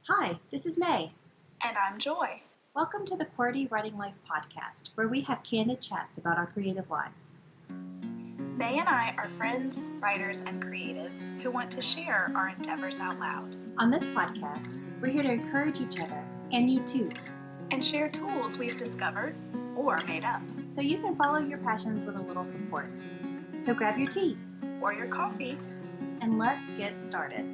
Hi, this is May. And I'm Joy. Welcome to the QWERTY Writing Life Podcast, where we have candid chats about our creative lives. May and I are friends, writers, and creatives who want to share our endeavors out loud. On this podcast, we're here to encourage each other, and you too, and share tools we've discovered or made up, so you can follow your passions with a little support. So grab your tea or your coffee, and let's get started.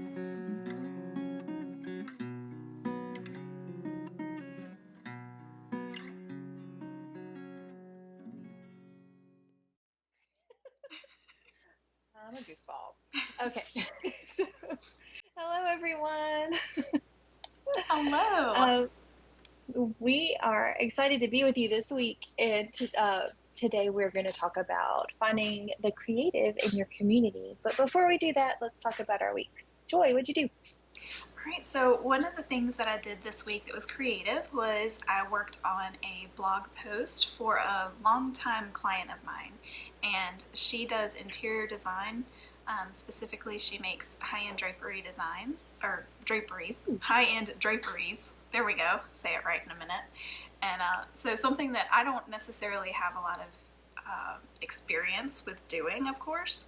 I'm a goofball. Okay. Hello, everyone. Hello. We are excited to be with you this week, and today we're going to talk about finding the creative in your community. But before we do that, let's talk about our weeks. Joy, what'd you do? All right, so one of the things that I did this week that was creative was I worked on a blog post for a longtime client of mine, and she does interior design. Specifically, she makes high-end drapery designs, or draperies, high-end draperies. There we go, say it right in a minute. And so something that I don't necessarily have a lot of experience with doing, of course,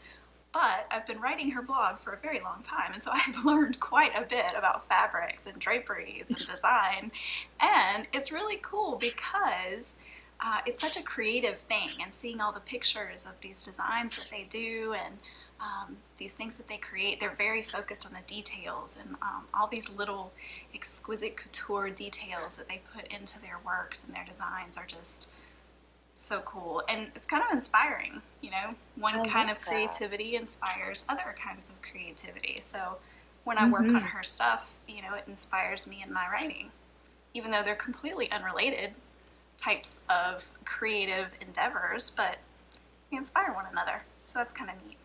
but I've been writing her blog for a very long time, and so I've learned quite a bit about fabrics and draperies and design, and it's really cool because it's such a creative thing, and seeing all the pictures of these designs that they do and these things that they create, they're very focused on the details and all these little exquisite couture details that they put into their works and their designs are just so cool. And it's kind of inspiring, you know, one kind of creativity inspires other kinds of creativity. So when I work on her stuff, you know, it inspires me in my writing, even though they're completely unrelated types of creative endeavors, but they inspire one another. So that's kind of neat.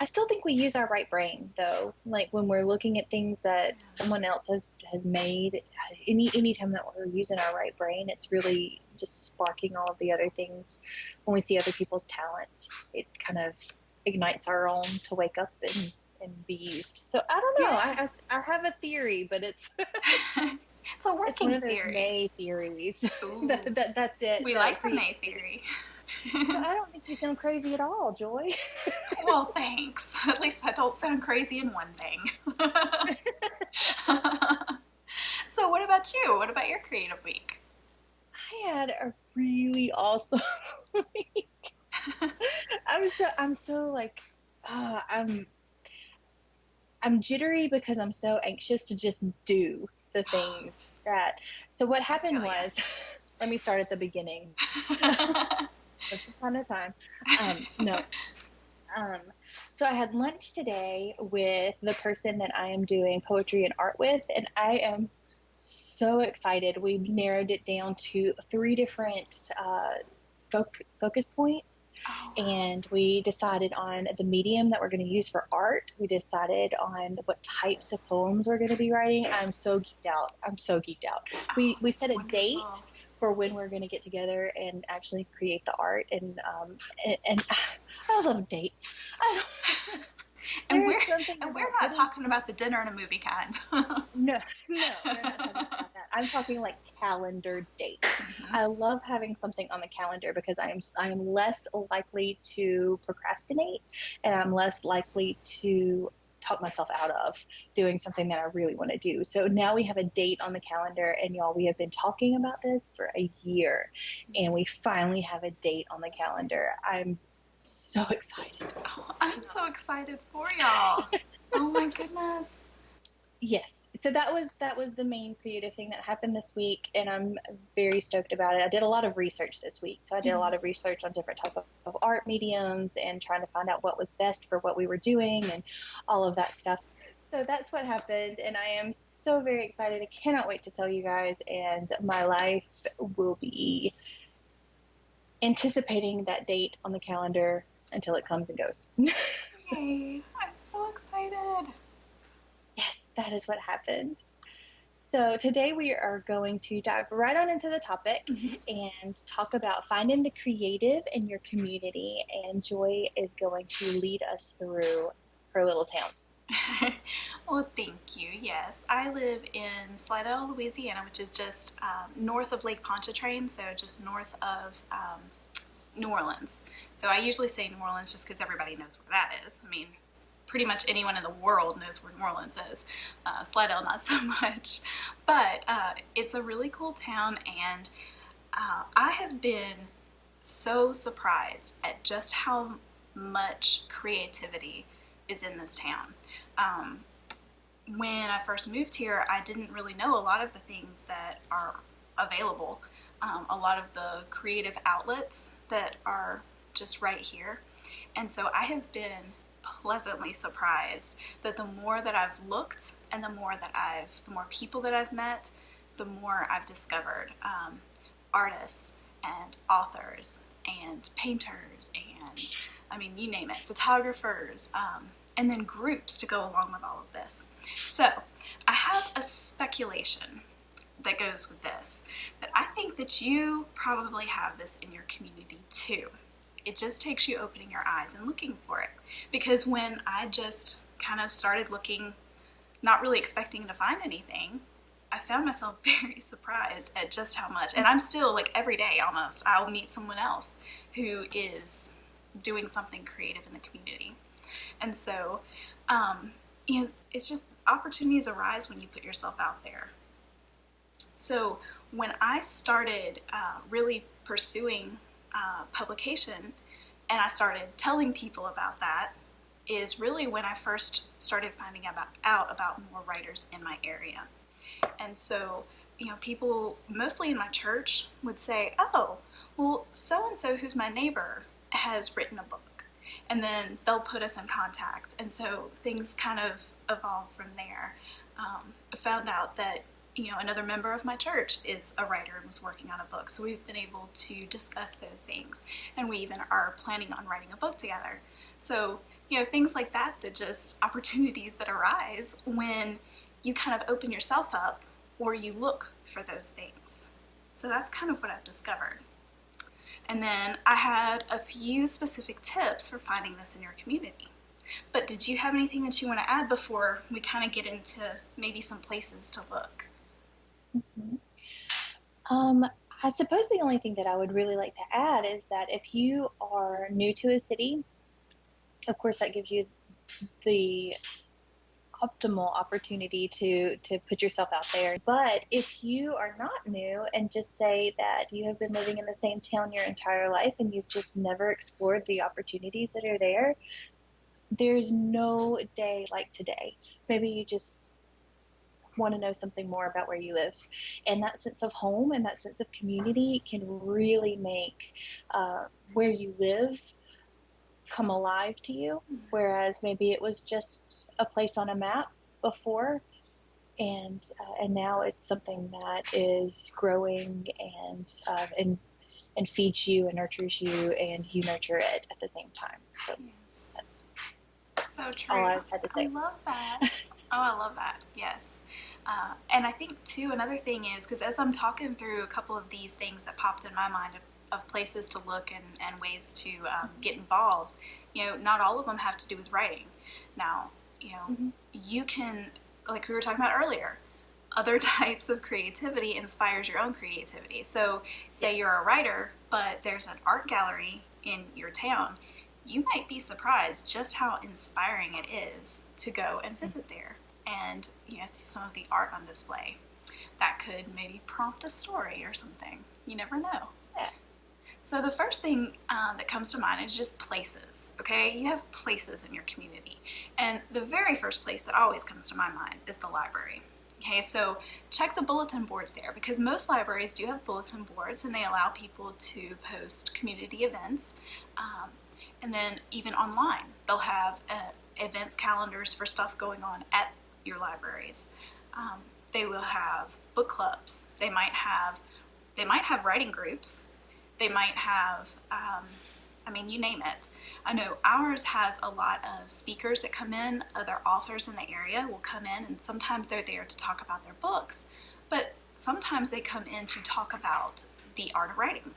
I still think we use our right brain, though. Like when we're looking at things that someone else has made, anytime that we're using our right brain, it's really just sparking all of the other things. When we see other people's talents, it kind of ignites our own to wake up and be used. So I don't know. Yeah. I have a theory, but it's it's a working one of those theory. May theories. That's it. We like the May theory. I don't think you sound crazy at all, Joy. Well, thanks. At least I don't sound crazy in one thing. So what about you? What about your creative week? I had a really awesome week. I'm jittery because I'm so anxious to just do the things that. So what happened was, let me start at the beginning. It's a ton of time. So I had lunch today with the person that I am doing poetry and art with, and I am so excited. We narrowed it down to 3 different focus points, and we decided on the medium that we're going to use for art. We decided on what types of poems we're going to be writing. I'm so geeked out. We set a date for when we're going to get together and actually create the art, and I love dates. And we're not talking about the dinner and a movie kind. No, we're not talking about that. I'm talking like calendar dates. I love having something on the calendar because I am less likely to procrastinate, and I'm less likely to talk myself out of doing something that I really want to do. So now we have a date on the calendar, and y'all, we have been talking about this for a year, and we finally have a date on the calendar. I'm so excited. Oh, I'm so excited for y'all. Oh my goodness. Yes. So that was the main creative thing that happened this week, and I'm very stoked about it. I did a lot of research this week. So I did a lot of research on different type of art mediums and trying to find out what was best for what we were doing and all of that stuff. So that's what happened, and I am so very excited. I cannot wait to tell you guys, and my life will be anticipating that date on the calendar until it comes and goes. Yay, I'm so excited. Yes, that is what happened. So today we are going to dive right on into the topic and talk about finding the creative in your community, and Joy is going to lead us through her little town. Well, thank you. Yes, I live in Slidell, Louisiana, which is just north of Lake Pontchartrain, so just north of New Orleans. So I usually say New Orleans just because everybody knows where that is. I mean, pretty much anyone in the world knows where New Orleans is. Slidell, not so much. But it's a really cool town, and I have been so surprised at just how much creativity is in this town. Um, when I first moved here, I didn't really know a lot of the things that are available, a lot of the creative outlets that are just right here. And so I have been pleasantly surprised that the more that I've looked and the more people that I've met, the more I've discovered artists and authors and painters and, I mean, you name it, photographers, and then groups to go along with all of this. So I have a speculation that goes with this, that I think that you probably have this in your community too. It just takes you opening your eyes and looking for it. Because when I just kind of started looking, not really expecting to find anything, I found myself very surprised at just how much, and I'm still, like, every day almost, I'll meet someone else who is doing something creative in the community. And so, it's just opportunities arise when you put yourself out there. So when I started really pursuing publication, and I started telling people about that, is really when I first started finding out about more writers in my area. And so, people mostly in my church would say, oh, well, so-and-so who's my neighbor has written a book. And then they'll put us in contact. And so things kind of evolved from there. I found out that, another member of my church is a writer and was working on a book. So we've been able to discuss those things. And we even are planning on writing a book together. So, things like that just opportunities that arise when you kind of open yourself up or you look for those things. So that's kind of what I've discovered. And then I had a few specific tips for finding this in your community. But did you have anything that you want to add before we kind of get into maybe some places to look? Mm-hmm. I suppose the only thing that I would really like to add is that if you are new to a city, of course that gives you the optimal opportunity to put yourself out there. But if you are not new and just say that you have been living in the same town your entire life and you've just never explored the opportunities that are there, there's no day like today. Maybe you just want to know something more about where you live. And that sense of home and that sense of community can really make where you live come alive to you, whereas maybe it was just a place on a map before, and now it's something that is growing and feeds you and nurtures you, and you nurture it at the same time. So yes. That's so true. All I had to say. I love that. Oh, I love that. Yes. And I think too, another thing is, because as I'm talking through a couple of these things that popped in my mind of places to look and ways to get involved, not all of them have to do with writing. Now, you can, like we were talking about earlier, other types of creativity inspires your own creativity. So say you're a writer, but there's an art gallery in your town, you might be surprised just how inspiring it is to go and visit there and see some of the art on display. That could maybe prompt a story or something. You never know. Yeah. So the first thing that comes to mind is just places, okay? You have places in your community. And the very first place that always comes to my mind is the library. Okay, so check the bulletin boards there, because most libraries do have bulletin boards and they allow people to post community events. And then even online, they'll have events calendars for stuff going on at your libraries. They will have book clubs. They might have writing groups. They might have, you name it. I know ours has a lot of speakers that come in. Other authors in the area will come in, and sometimes they're there to talk about their books, but sometimes they come in to talk about the art of writing.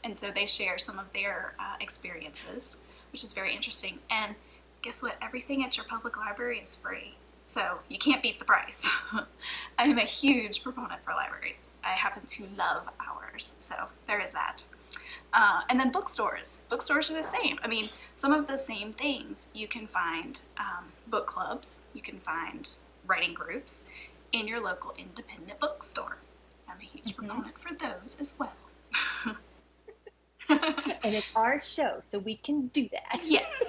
And so they share some of their experiences, which is very interesting. And guess what? Everything at your public library is free. So you can't beat the price. I am a huge proponent for libraries. I happen to love ours. So there is that. And then bookstores. Bookstores are the same. I mean, some of the same things. You can find book clubs. You can find writing groups in your local independent bookstore. I'm a huge proponent for those as well. And it's our show, so we can do that. Yes.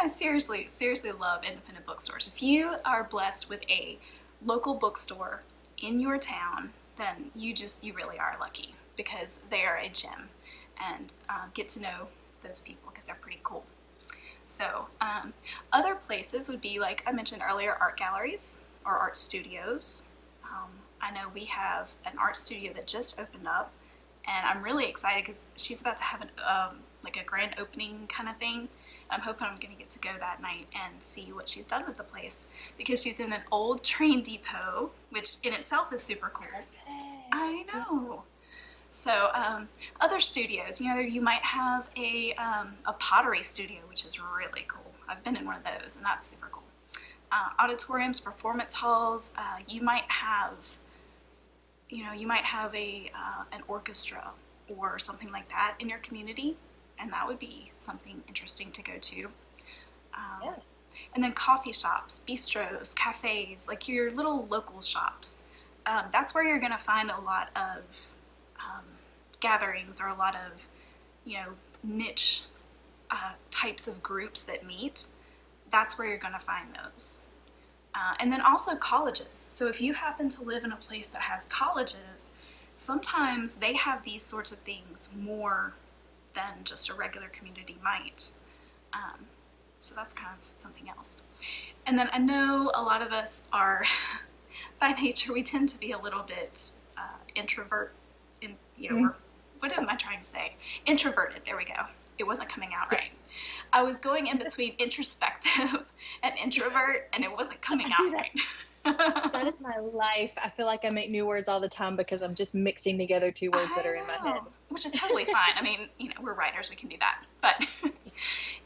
I seriously love independent bookstores. If you are blessed with a local bookstore in your town, then you really are lucky, because they are a gem, and get to know those people because they're pretty cool. So other places would be, like I mentioned earlier, art galleries or art studios. I know we have an art studio that just opened up, and I'm really excited because she's about to have like a grand opening kind of thing. I'm hoping I'm going to get to go that night and see what she's done with the place, because she's in an old train depot, which in itself is super cool. I know. So other studios, you might have a pottery studio, which is really cool. I've been in one of those, and that's super cool. Auditoriums, performance halls. You might have an orchestra or something like that in your community, and that would be something interesting to go to. Yeah. And then coffee shops, bistros, cafes, like your little local shops. That's where you're going to find a lot of gatherings, or a lot of, niche types of groups that meet. That's where you're going to find those. And then also colleges. So if you happen to live in a place that has colleges, sometimes they have these sorts of things more than just a regular community might. So that's kind of something else. And then I know a lot of us are, by nature, we tend to be a little bit introvert. What am I trying to say? Introverted, there we go. It wasn't coming out right. I was going in between introspective and introvert, and it wasn't coming out right. That is my life. I feel like I make new words all the time because I'm just mixing together two words that are in my head. Which is totally fine. I mean, we're writers, we can do that. But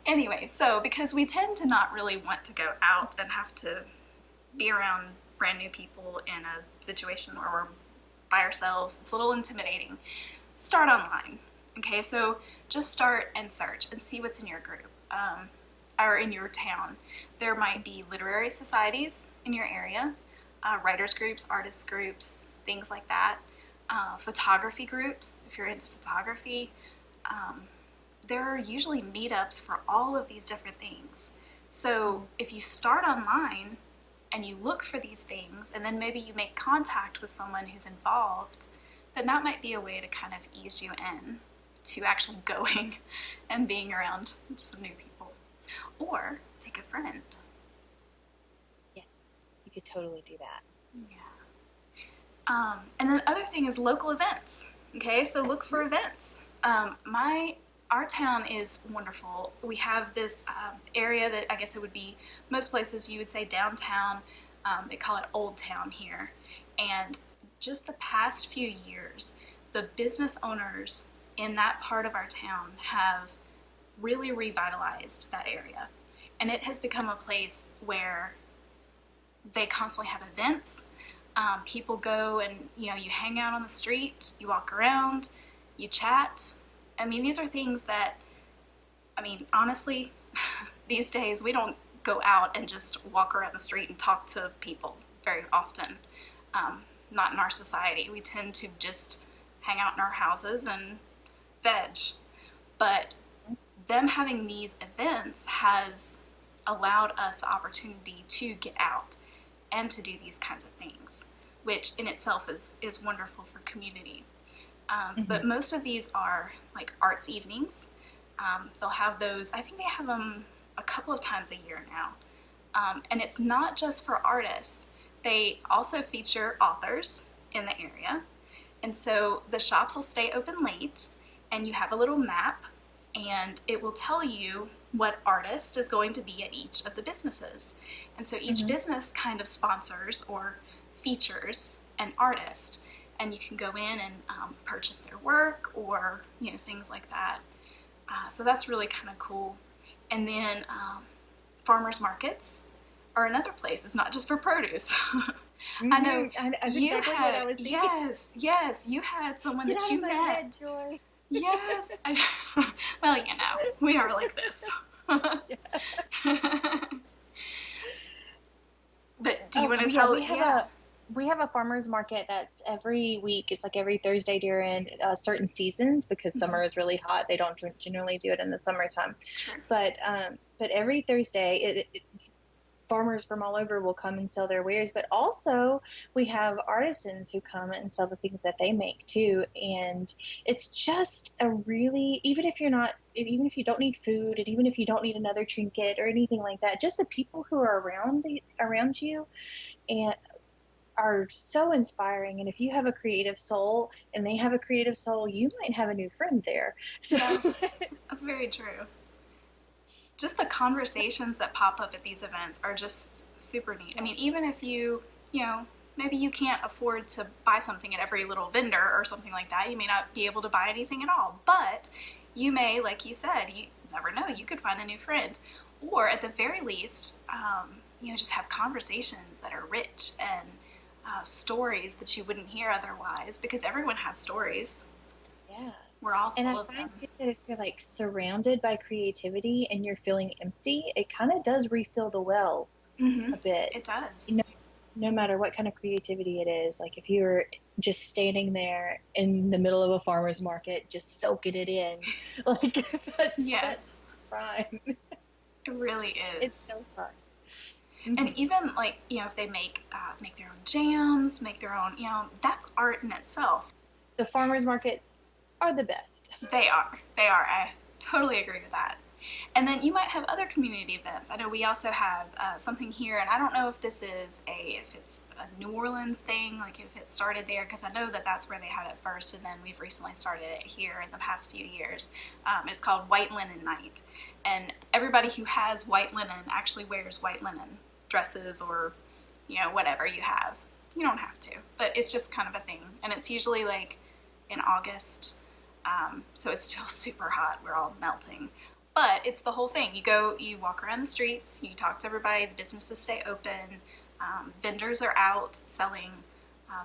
anyway, so because we tend to not really want to go out and have to be around brand new people in a situation where we're by ourselves, it's a little intimidating. Start online. Okay, so just start and search and see what's in your group or in your town. There might be literary societies in your area, writers groups, artists groups, things like that. Photography groups, if you're into photography. There are usually meetups for all of these different things. So if you start online and you look for these things, and then maybe you make contact with someone who's involved, then that might be a way to kind of ease you in to actually going and being around some new people. Or take a friend. Yes, you could totally do that. Yeah. And then the other thing is local events. Okay, so look for events. Our town is wonderful. We have this area that I guess it would be, most places you would say downtown. They call it Old Town here. And just the past few years, the business owners in that part of our town have really revitalized that area. And it has become a place where they constantly have events. People go and, you hang out on the street, you walk around, you chat. I mean, these are things that, honestly, these days we don't go out and just walk around the street and talk to people very often. Not in our society. We tend to just hang out in our houses and veg. But them having these events has allowed us the opportunity to get out and to do these kinds of things, which in itself is wonderful for community. But most of these are like arts evenings. They'll have those, I think they have them a couple of times a year now. And it's not just for artists. They also feature authors in the area. And so the shops will stay open late, and you have a little map, and it will tell you what artist is going to be at each of the businesses. And so each business kind of sponsors or features an artist, and you can go in and purchase their work or things like that. So that's really kind of cool. And then farmers markets are another place. It's not just for produce. I know That's you exactly what I had, was thinking. yes, you had someone Get that out you of my met. head, Joy. Yes. Well, we are like this. But do you want to Yeah, tell? we have a farmers market that's every week. It's like every Thursday during certain seasons because Mm-hmm. summer is really hot. They don't generally do it in the summertime. True. But every Thursday, farmers from all over will come and sell their wares. But also we have artisans who come and sell the things that they make too. And it's just a really, even if you don't need food, and even if you don't need another trinket or anything like that, just the people who are around you and are so inspiring. And if you have a creative soul and they have a creative soul, you might have a new friend there. So That's very true. Just the conversations that pop up at these events are just super neat. I mean, even if maybe you can't afford to buy something at every little vendor or something like that, you may not be able to buy anything at all, but you may, like you said, you never know, you could find a new friend. Or at the very least, just have conversations that are rich and stories that you wouldn't hear otherwise, because everyone has stories. yeah. We're all And I full of find them. too that if you're like surrounded by creativity and you're feeling empty, it kind of does refill the well Mm-hmm. a bit. It does. No matter what kind of creativity it is. Like if you're just standing there in the middle of a farmer's market, just soaking it in, like that's fine. It really is. It's so fun. And even like if they make their own jams, make their own that's art in itself. The farmers markets are the best. They are. I totally agree with that. And then you might have other community events. I know we also have something here, and I don't know if if it's a New Orleans thing, like if it started there, because I know that that's where they had it first, and then we've recently started it here in the past few years. It's called White Linen Night, and everybody who has white linen actually wears white linen dresses or whatever you have. You don't have to, but it's just kind of a thing, and it's usually like in August. So it's still super hot. We're all melting. But it's the whole thing. You walk around the streets, you talk to everybody, the businesses stay open, vendors are out selling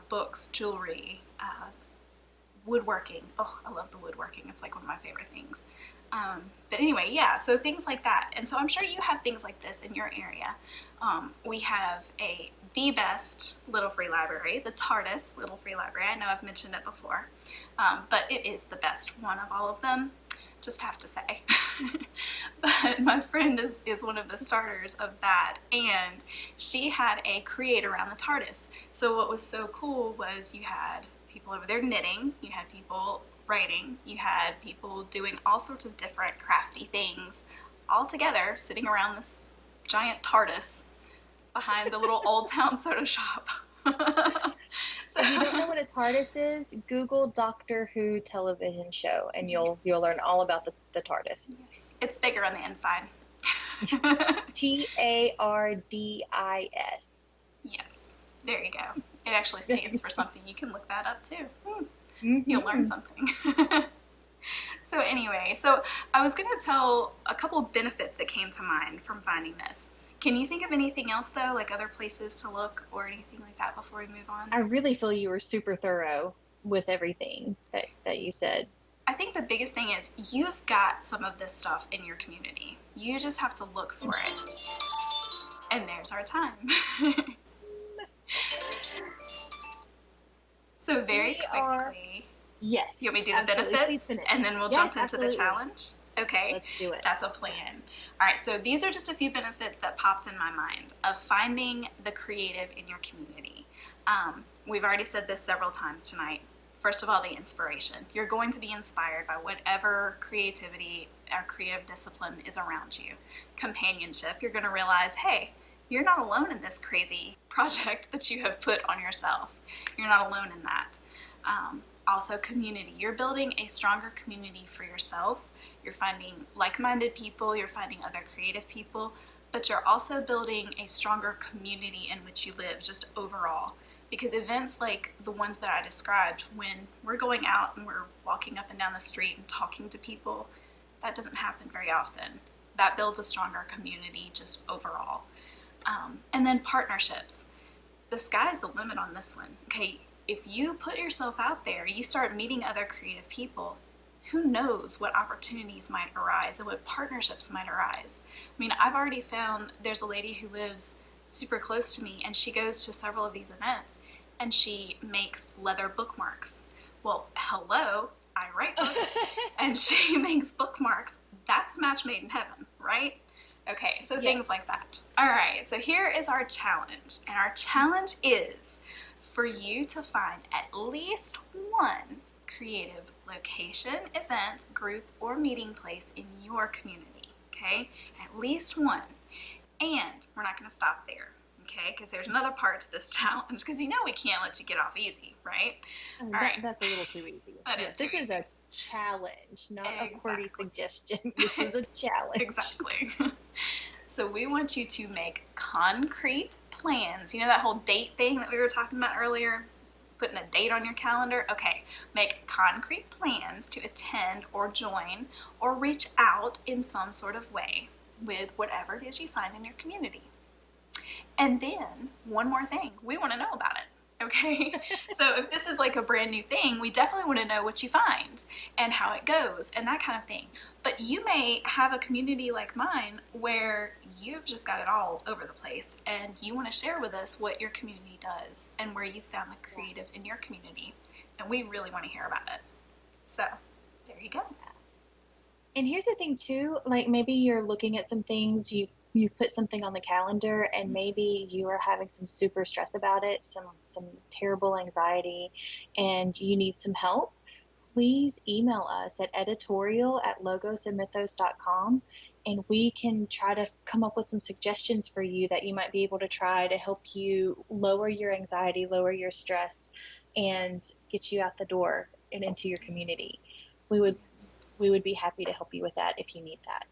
books, jewelry, woodworking. Oh, I love the woodworking. It's like one of my favorite things. But anyway, yeah, so things like that. And so I'm sure you have things like this in your area. We have the best Little Free Library, the TARDIS Little Free Library. I know I've mentioned it before, but it is the best one of all of them. Just have to say. But my friend is one of the starters of that, and she had a create around the TARDIS. So what was so cool was you had people over there knitting, you had people writing, you had people doing all sorts of different crafty things all together, sitting around this giant TARDIS behind the little Old Town soda shop. So if you don't know what a TARDIS is, Google Doctor Who television show, and you'll learn all about the TARDIS. Yes. It's bigger on the inside. TARDIS. Yes, there you go. It actually stands for something. You can look that up too. Mm-hmm. You'll learn something. So anyway, I was going to tell a couple of benefits that came to mind from finding this. Can you think of anything else, though, like other places to look or anything like that before we move on? I really feel you were super thorough with everything that you said. I think the biggest thing is you've got some of this stuff in your community. You just have to look for it. And there's our time. So very quickly. Yes. You want me to do the benefits? And then we'll jump into the challenge? Okay. Let's do it. That's a plan. All right, so these are just a few benefits that popped in my mind of finding the creative in your community. We've already said this several times tonight. First of all, the inspiration. You're going to be inspired by whatever creativity or creative discipline is around you. Companionship. You're going to realize, hey, you're not alone in this crazy project that you have put on yourself. You're not alone in that. Also, community. You're building a stronger community for yourself. You're finding like-minded people. You're finding other creative people. But you're also building a stronger community in which you live, just overall. Because events like the ones that I described, when we're going out and we're walking up and down the street and talking to people, that doesn't happen very often. that builds a stronger community just overall. And then partnerships. The sky's the limit on this one. Okay, if you put yourself out there, you start meeting other creative people, who knows what opportunities might arise and what partnerships might arise. I mean, I've already found there's a lady who lives super close to me, and she goes to several of these events, and she makes leather bookmarks. Well, hello, I write books, and she makes bookmarks. That's a match made in heaven, right? Okay, so things like that. All right, so here is our challenge. And our challenge is for you to find at least one creative location, event, group, or meeting place in your community, okay? At least one. And we're not going to stop there, okay? Because there's another part to this challenge, because you know we can't let you get off easy, right? All right. That's a little too easy. This is a challenge, not a QWERTY suggestion. This is a challenge. Exactly. So we want you to make concrete plans. You know that whole date thing that we were talking about earlier? Putting a date on your calendar? Okay, make concrete plans to attend or join or reach out in some sort of way with whatever it is you find in your community. And then, one more thing, we want to know about it. Okay, so if this is like a brand new thing, we definitely want to know what you find and how it goes and that kind of thing. But you may have a community like mine where you've just got it all over the place, and you want to share with us what your community does and where you found the creative in your community, and we really want to hear about it. So there you go. And here's the thing too, like maybe you're looking at some things, you put something on the calendar, and maybe you are having some super stress about it, some terrible anxiety, and you need some help. Please email us at editorial@logosandmythos.com, and we can try to come up with some suggestions for you that you might be able to try to help you lower your anxiety, lower your stress, and get you out the door and into your community. We would be happy to help you with that if you need that.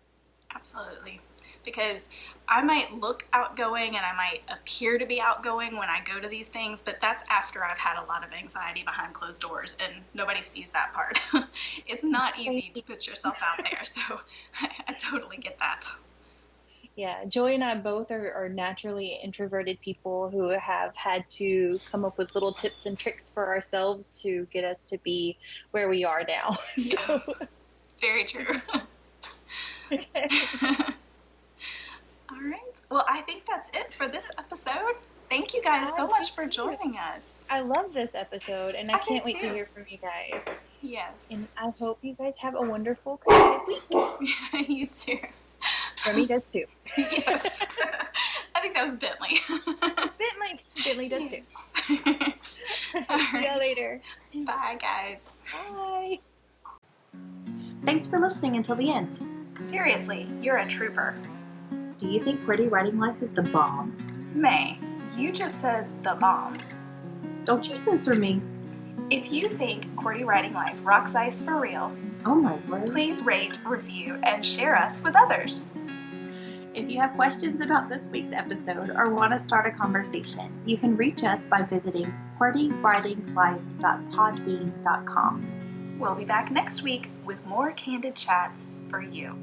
Absolutely. Because I might look outgoing and I might appear to be outgoing when I go to these things, but that's after I've had a lot of anxiety behind closed doors, and nobody sees that part. It's not easy to put yourself out there, so I totally get that. Yeah, Joy and I both are naturally introverted people who have had to come up with little tips and tricks for ourselves to get us to be where we are now. Yeah. Very true. Okay. All right. Well, I think that's it for this episode. Thank you guys so much for joining us. I love this episode, and I can't wait to hear from you guys. Yes. And I hope you guys have a wonderful creative week. Yeah, you too. Remy does too. Yes. I think that was Bentley. Bentley does too. See you later. Bye, guys. Bye. Thanks for listening until the end. Seriously, you're a trooper. Do you think QWERTY Writing Life is the bomb? May, you just said the bomb. Don't you censor me. If you think QWERTY Writing Life rocks ice for real, oh my word, please rate, review, and share us with others. If you have questions about this week's episode or want to start a conversation, you can reach us by visiting QWERTYWritingLife.podbean.com. We'll be back next week with more candid chats for you.